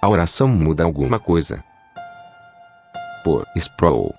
A oração muda alguma coisa? Por Sproul.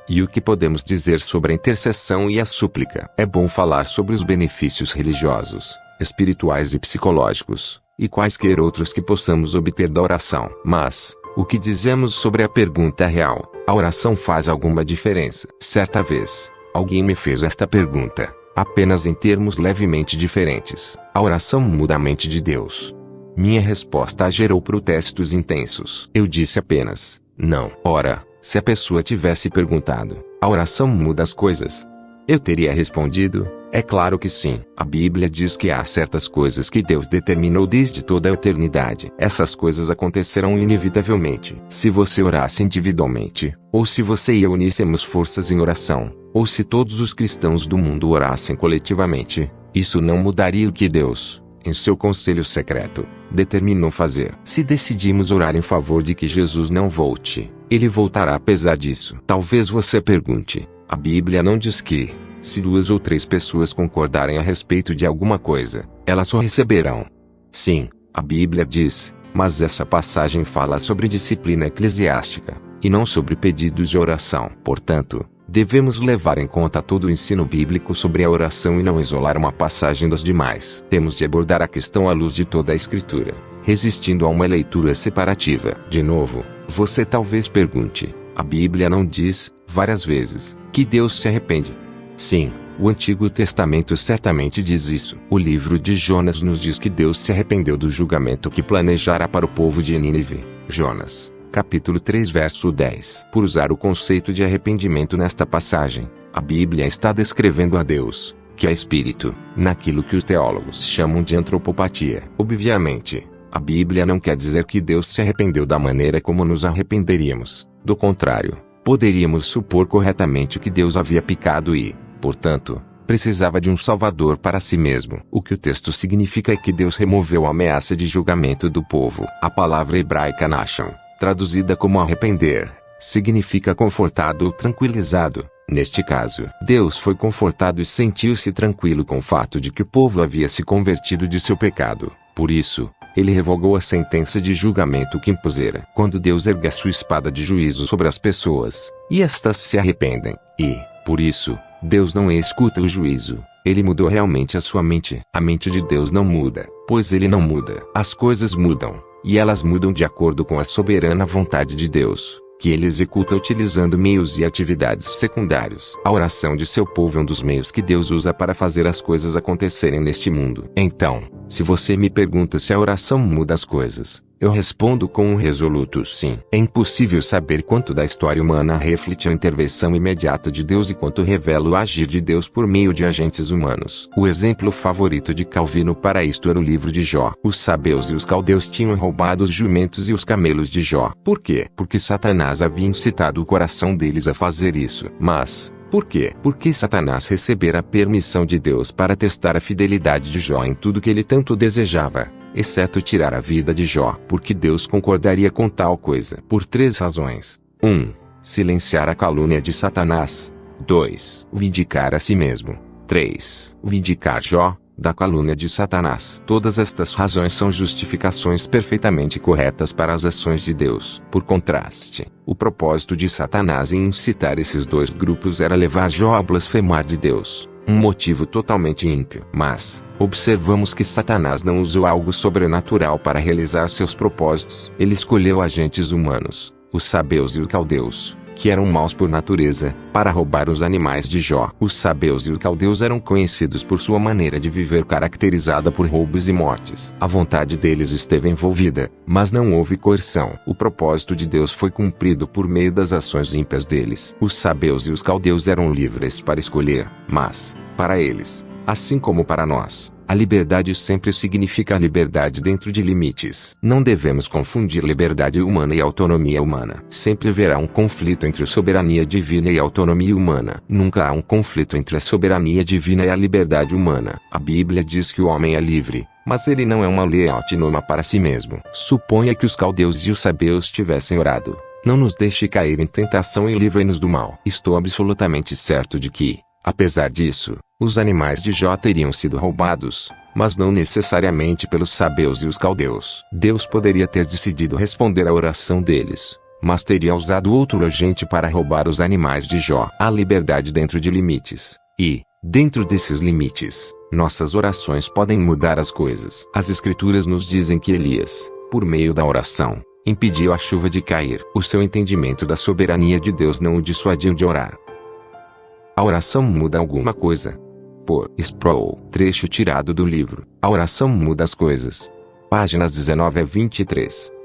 E o que podemos dizer sobre a intercessão e a súplica? É bom falar sobre os benefícios religiosos, espirituais e psicológicos, e quaisquer outros que possamos obter da oração. Mas, o que dizemos sobre a pergunta real? A oração faz alguma diferença? Certa vez, alguém me fez esta pergunta, apenas em termos levemente diferentes. A oração muda a mente de Deus? Minha resposta gerou protestos intensos. Eu disse apenas, não. Ora, se a pessoa tivesse perguntado, a oração muda as coisas? Eu teria respondido, é claro que sim. A Bíblia diz que há certas coisas que Deus determinou desde toda a eternidade. Essas coisas acontecerão inevitavelmente. Se você orasse individualmente, ou se você e eu uníssemos forças em oração, ou se todos os cristãos do mundo orassem coletivamente, isso não mudaria o que Deus, em seu conselho secreto, determinou fazer. Se decidimos orar em favor de que Jesus não volte, ele voltará apesar disso. Talvez você pergunte, a Bíblia não diz que, se 2 ou 3 pessoas concordarem a respeito de alguma coisa, elas só receberão. Sim, a Bíblia diz, mas essa passagem fala sobre disciplina eclesiástica, e não sobre pedidos de oração. Portanto, devemos levar em conta todo o ensino bíblico sobre a oração e não isolar uma passagem das demais. Temos de abordar a questão à luz de toda a Escritura, resistindo a uma leitura separativa. De novo, você talvez pergunte, a Bíblia não diz, várias vezes, que Deus se arrepende? Sim, o Antigo Testamento certamente diz isso. O livro de Jonas nos diz que Deus se arrependeu do julgamento que planejara para o povo de Nínive. Jonas, capítulo 3 verso 10. Por usar o conceito de arrependimento nesta passagem, a Bíblia está descrevendo a Deus, que é Espírito, naquilo que os teólogos chamam de antropopatia. Obviamente, a Bíblia não quer dizer que Deus se arrependeu da maneira como nos arrependeríamos. Do contrário, poderíamos supor corretamente que Deus havia pecado e, portanto, precisava de um salvador para si mesmo. O que o texto significa é que Deus removeu a ameaça de julgamento do povo. A palavra hebraica nashon, traduzida como arrepender, significa confortado ou tranquilizado. Neste caso, Deus foi confortado e sentiu-se tranquilo com o fato de que o povo havia se convertido de seu pecado. Por isso, ele revogou a sentença de julgamento que impusera. Quando Deus ergue a sua espada de juízo sobre as pessoas, e estas se arrependem, e, por isso, Deus não escuta o juízo, ele mudou realmente a sua mente. A mente de Deus não muda, pois ele não muda. As coisas mudam, e elas mudam de acordo com a soberana vontade de Deus, que ele executa utilizando meios e atividades secundários. A oração de seu povo é um dos meios que Deus usa para fazer as coisas acontecerem neste mundo. Então, se você me pergunta se a oração muda as coisas, eu respondo com um resoluto sim. É impossível saber quanto da história humana reflete a intervenção imediata de Deus e quanto revela o agir de Deus por meio de agentes humanos. O exemplo favorito de Calvino para isto era o livro de Jó. Os sabeus e os caldeus tinham roubado os jumentos e os camelos de Jó. Por quê? Porque Satanás havia incitado o coração deles a fazer isso. Mas, por quê? Porque Satanás recebera a permissão de Deus para testar a fidelidade de Jó em tudo que ele tanto desejava, exceto tirar a vida de Jó. Porque Deus concordaria com tal coisa? Por 3 razões. 1. Silenciar a calúnia de Satanás. 2. Vindicar a si mesmo. 3. Vindicar Jó da calúnia de Satanás. Todas estas razões são justificações perfeitamente corretas para as ações de Deus. Por contraste, o propósito de Satanás em incitar esses 2 grupos era levar Jó a blasfemar de Deus, um motivo totalmente ímpio. Mas, observamos que Satanás não usou algo sobrenatural para realizar seus propósitos. Ele escolheu agentes humanos, os sabeus e os caldeus, que eram maus por natureza, para roubar os animais de Jó. Os sabeus e os caldeus eram conhecidos por sua maneira de viver caracterizada por roubos e mortes. A vontade deles esteve envolvida, mas não houve coerção. O propósito de Deus foi cumprido por meio das ações ímpias deles. Os sabeus e os caldeus eram livres para escolher, mas, para eles, assim como para nós, a liberdade sempre significa a liberdade dentro de limites. Não devemos confundir liberdade humana e autonomia humana. Sempre haverá um conflito entre soberania divina e autonomia humana. Nunca há um conflito entre a soberania divina e a liberdade humana. A Bíblia diz que o homem é livre, mas ele não é uma lei autônoma para si mesmo. Suponha que os caldeus e os sabeus tivessem orado: não nos deixe cair em tentação e livre-nos do mal. Estou absolutamente certo de que, apesar disso, os animais de Jó teriam sido roubados, mas não necessariamente pelos sabeus e os caldeus. Deus poderia ter decidido responder à oração deles, mas teria usado outro agente para roubar os animais de Jó. Há liberdade dentro de limites, e, dentro desses limites, nossas orações podem mudar as coisas. As Escrituras nos dizem que Elias, por meio da oração, impediu a chuva de cair. O seu entendimento da soberania de Deus não o dissuadiu de orar. A oração muda alguma coisa. Por Sproul, trecho tirado do livro A Oração Muda as Coisas. Páginas 19 a 23.